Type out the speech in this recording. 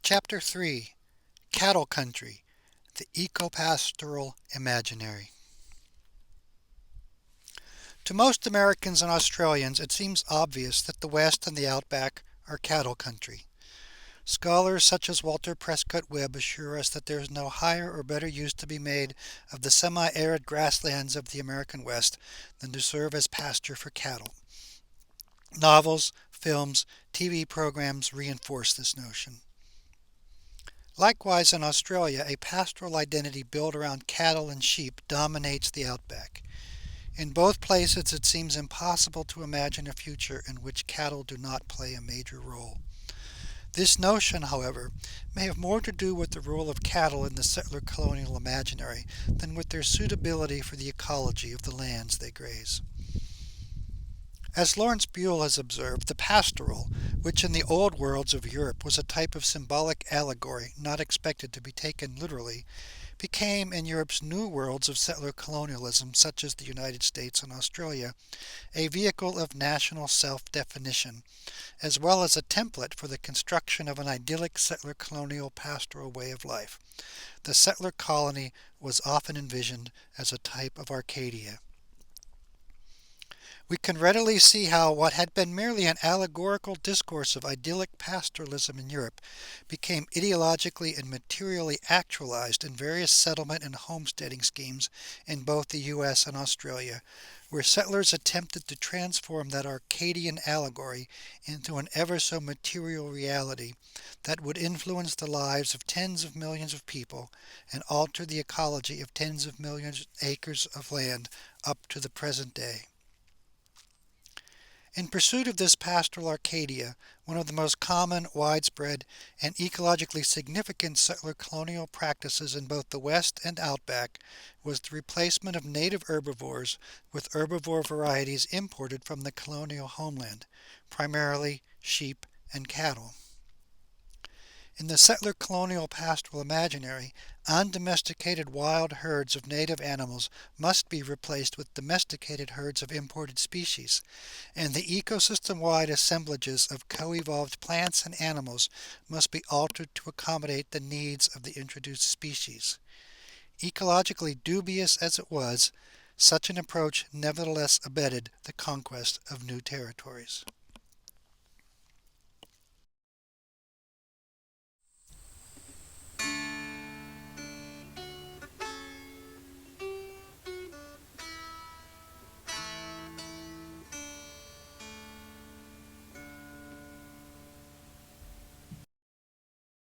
Chapter 3: Cattle Country, the Ecopastoral Imaginary. To most Americans and Australians, it seems obvious that the West and the Outback are cattle country. Scholars such as Walter Prescott Webb assure us that there is no higher or better use to be made of the semi-arid grasslands of the American West than to serve as pasture for cattle. Novels, films, TV programs reinforce this notion. Likewise, in Australia, a pastoral identity built around cattle and sheep dominates the outback. In both places, it seems impossible to imagine a future in which cattle do not play a major role. This notion, however, may have more to do with the role of cattle in the settler colonial imaginary than with their suitability for the ecology of the lands they graze. As Lawrence Buell has observed, the pastoral, which in the old worlds of Europe was a type of symbolic allegory not expected to be taken literally, became in Europe's new worlds of settler colonialism, such as the United States and Australia, a vehicle of national self-definition, as well as a template for the construction of an idyllic settler colonial pastoral way of life. The settler colony was often envisioned as a type of Arcadia. We can readily see how what had been merely an allegorical discourse of idyllic pastoralism in Europe became ideologically and materially actualized in various settlement and homesteading schemes in both the U.S. and Australia, where settlers attempted to transform that Arcadian allegory into an ever so material reality that would influence the lives of tens of millions of people and alter the ecology of tens of millions of acres of land up to the present day. In pursuit of this pastoral Arcadia, one of the most common, widespread, and ecologically significant settler colonial practices in both the West and Outback was the replacement of native herbivores with herbivore varieties imported from the colonial homeland, primarily sheep and cattle. In the settler colonial pastoral imaginary, undomesticated wild herds of native animals must be replaced with domesticated herds of imported species, and the ecosystem-wide assemblages of co-evolved plants and animals must be altered to accommodate the needs of the introduced species. Ecologically dubious as it was, such an approach nevertheless abetted the conquest of new territories.